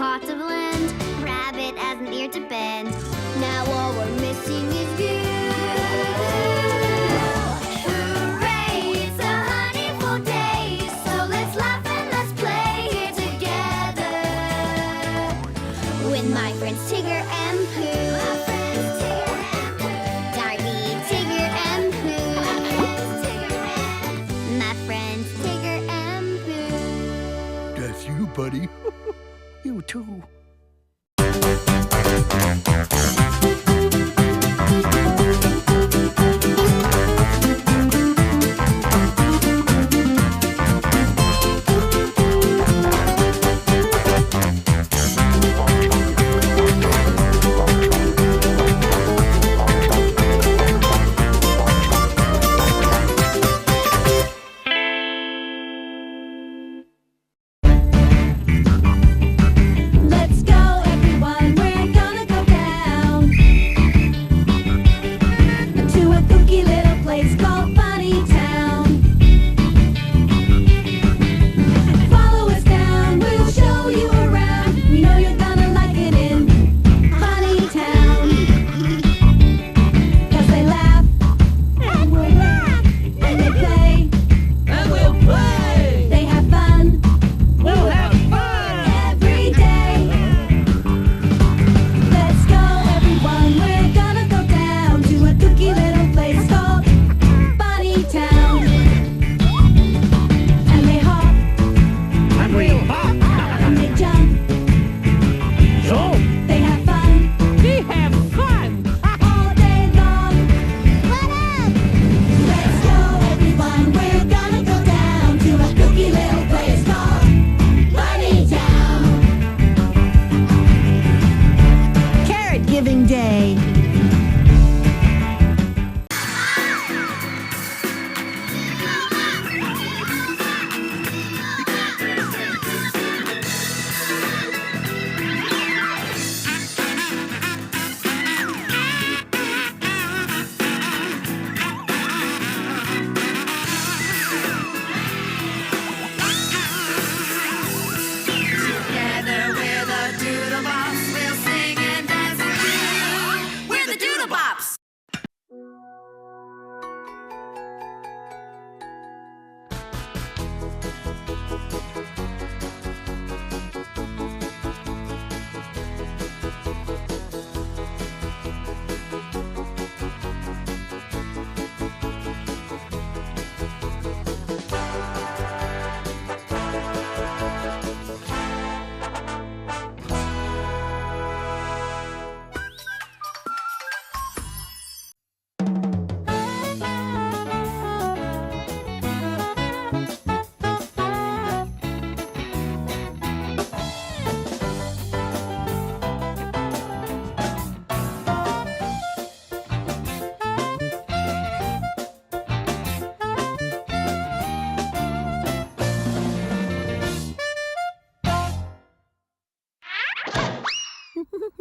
pot of land. Rabbit has an ear to bend. Now all we're missing is you. Hooray, it's a honeyful day. So let's laugh and let's play here together. With my friends Tigger and Pooh. Darby, Tigger and Pooh. My friends Tigger and Pooh. That's you, buddy. You too. Let's go, everyone, we're gonna go down to a kooky little place called Funny Town. Follow us down, we'll show you around. We know you're gonna like it in Funny Town. 'Cause they laugh, and we'll laugh, and they play, And we'll play! they have fun We'll have fun! every day. Let's go, everyone, we're gonna go down to a kooky little place called Funny Town. And they hop, And we hop! and they jump, So, they have fun we have fun! all day long. Let's go, everyone, we're gonna go down to a kooky little place called Funny Town. Carrot Giving Day. Together we're the Doodle Bops. We'll sing and dance with you. We're the Doodle Bops.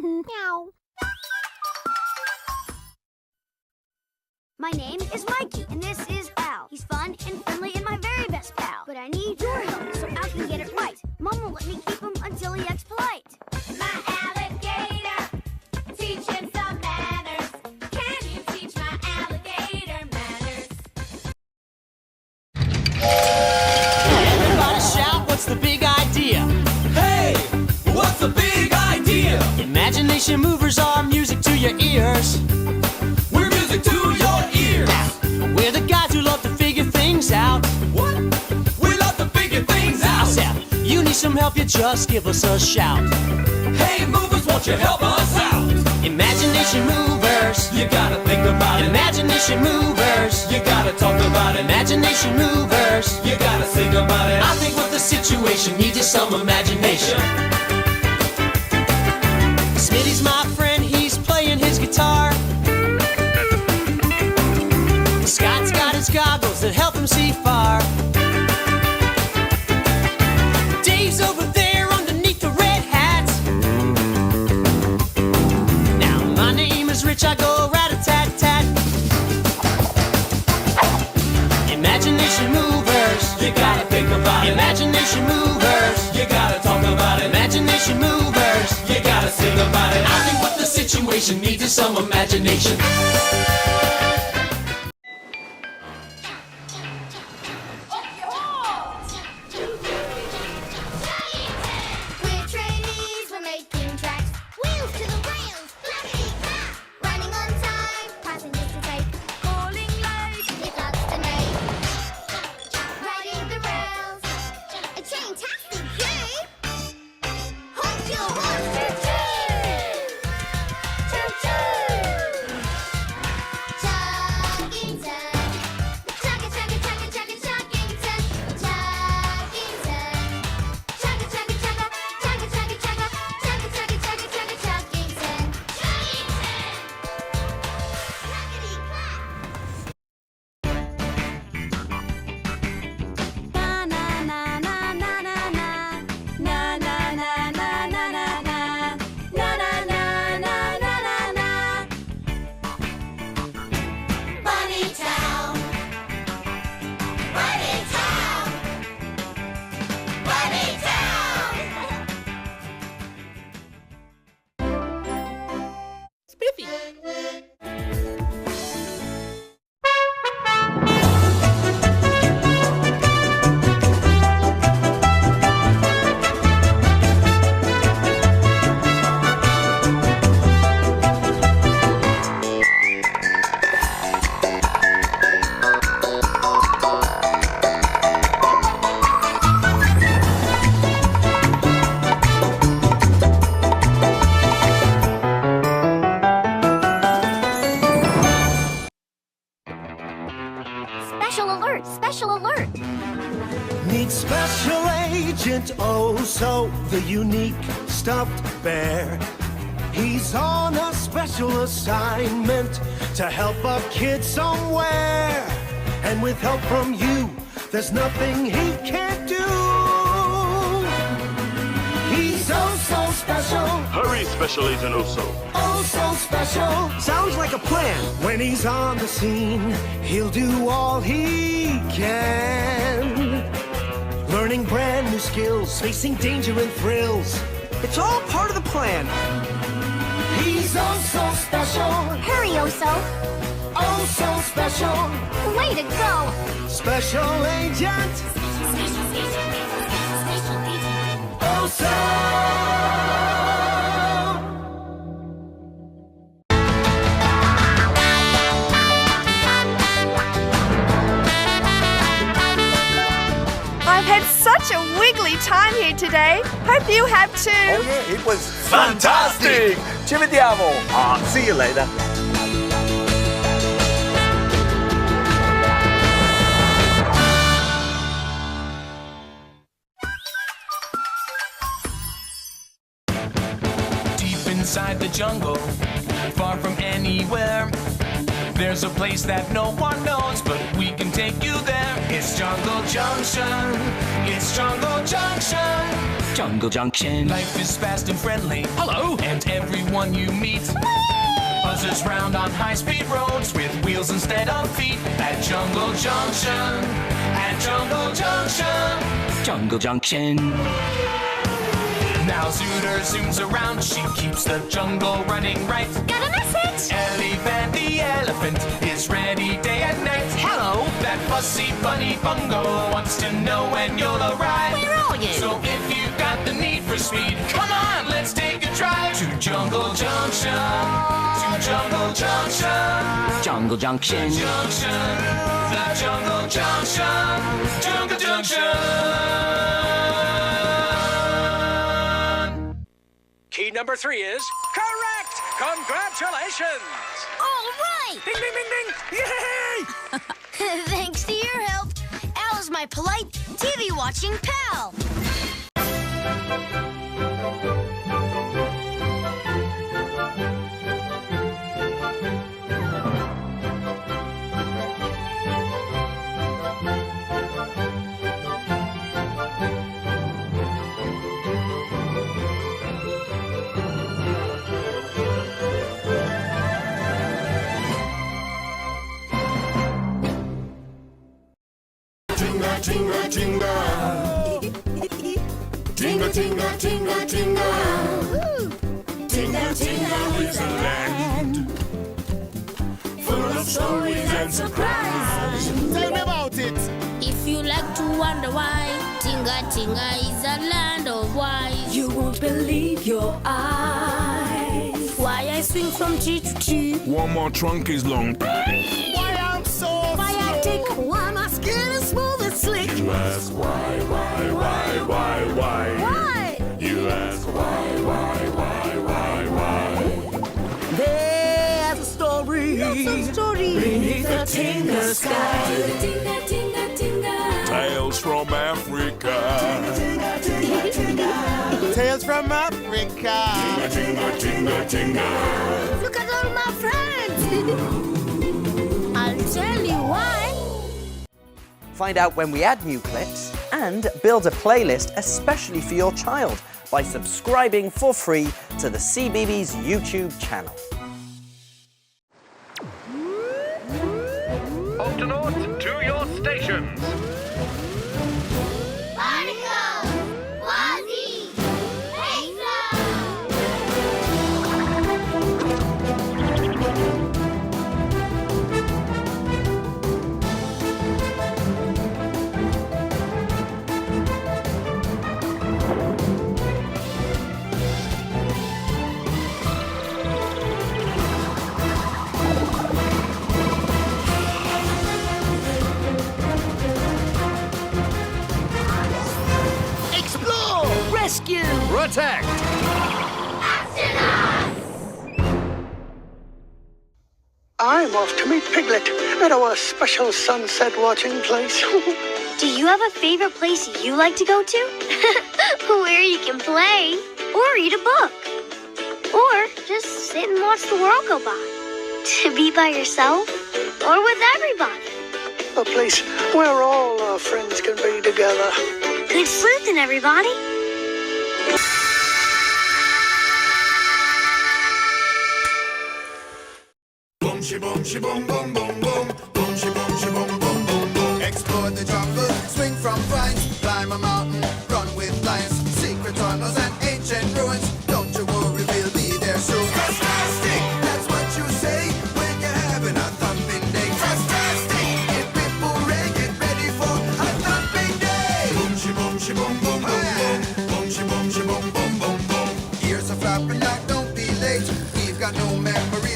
Meow. My name is Mikey, and this is Al. He's fun and friendly and my very best pal. But I need your help so Al can get it right. Mom will let me keep him until he acts polite. My alligator, teach him some manners. Can you teach my alligator manners? Everybody shout, what's the big idea? Hey, what's the big idea? Imagination movers are music to your ears. We're music to your ears. We're the guys who love to figure things out. What? We love to figure things I out. said, you need some help, you just give us a shout. Hey, movers, won't you help us out? Imagination movers. You gotta think about it. Imagination movers. You gotta talk about it. Imagination movers. You gotta sing about it. I think what the situation needs is some imagination. Smitty's my friend, he's playing his guitar. Scott's got his goggles that help him see far. Dave's over there underneath the red hat. Now my name is Rich, I go rat-a-tat-tat. Imagination movers. You gotta think about it. Imagination movers. You gotta talk about it. Imagination movers. situation needs some imagination. We're trainees, we're making tracks. Wheels to the rails, flappity-flap. Running on time, passengers to take. Calling late, with lots to make. Riding the rails, a chain-tastic play. Honk your horn, choo-choo! Choo-choo! Chuggington. Chugga, chugga, chugga, chugga, chuggington. Chuggington. Chugga, chugga, chugga, chugga, chugga, chugga, chugga, chugga, chugga, chugga, chuggington. Chuggington. Clackety-clack. Na na na na na na na. Na na na na na na na. Na na na na na na na. Bunny Town. Bunny Town. Bunny Town. Spiffy. Special alert! Special alert! Meet Special Agent Oh-So, the unique stuffed bear. He's on a special assignment to help a kid somewhere. And with help from you, there's nothing he can't do. He's oh-so special, Hurry, Special Agent Oso. oh-so special. Sounds like a plan. When he's on the scene, he'll do all he can. Learning brand new skills, facing danger and thrills. It's all part of the plan. He's oh so special, Hurry, Oso! oh so special. Way to go! Special agent, oh so. I've had such a wiggly time here today. Hope you have too. Oh yeah, it was fantastic. Ci vediamo. See you later. Deep inside the jungle, far from anywhere, there's a place that no one knows, but we can take you there. It's Jungle Junction. It's Jungle Junction. Jungle Junction. Life is fast and friendly. Hello. And everyone you meet buzzes round on high-speed roads with wheels instead of feet. At Jungle Junction. At Jungle Junction. Jungle Junction. Now Zooter zooms around. She keeps the jungle running right. Got a message? Ellie Van the elephant is ready day and night. Hello. That fussy bunny bungo wants to know when you'll arrive. Where are you? So if you've got the need for speed, come on, let's take a drive to Jungle Junction. To Jungle Junction. Jungle Junction. Junction. The Jungle Junction. Jungle Junction. Key number 3 is correct. Congratulations. All right! Ding, ding, ding, ding. Yay! Thanks to your help, Al is my polite, TV-watching pal. Jingle, jingle, jingle. Jingle, jingle, jingle, jingle. Jingle, Tinga is a land full of stories and surprises. Tell me about it. If you like to wonder why, Tinga Tinga is a land of wise. You won't believe your eyes. Why I swing from tree to tree. One more trunk is long. Why I'm so Why I slow? tick? Why my skin is smooth and slick? You ask why? Why? You ask why? There's a story beneath the Tinga sky. Tinga, tinga, tinga. Tales from Africa. Tales from Africa. Look at all my friends. I'll tell you why. Find out when we add new clips and build a playlist especially for your child by subscribing for free to the CBeebies YouTube channel. Octonauts, to your stations. Barnacle, Wazzy, Hazel. Explore! Rescue! Protect. I'm off to meet Piglet at our special sunset watching place. Do you have a favorite place you like to go to? Where you can play, or read a book, or just sit and watch the world go by. To be by yourself, or with everybody. A place where all our friends can be together. Good sleuthing, everybody. Explore the jungle, swing from vines, climb a mountain, run with lions, secret tunnels and ancient ruins. Don't you worry, we'll be there soon. Fantastic, that's what you say when you're having a thumping day. Fantastic, if people ready, get ready for a thumping day. Boom, shi boom, shi boom, boom, boom, boom. Boom, shi boom, shi boom, boom, boom, boom. Ears are flapping like don't be late. We've got no memory.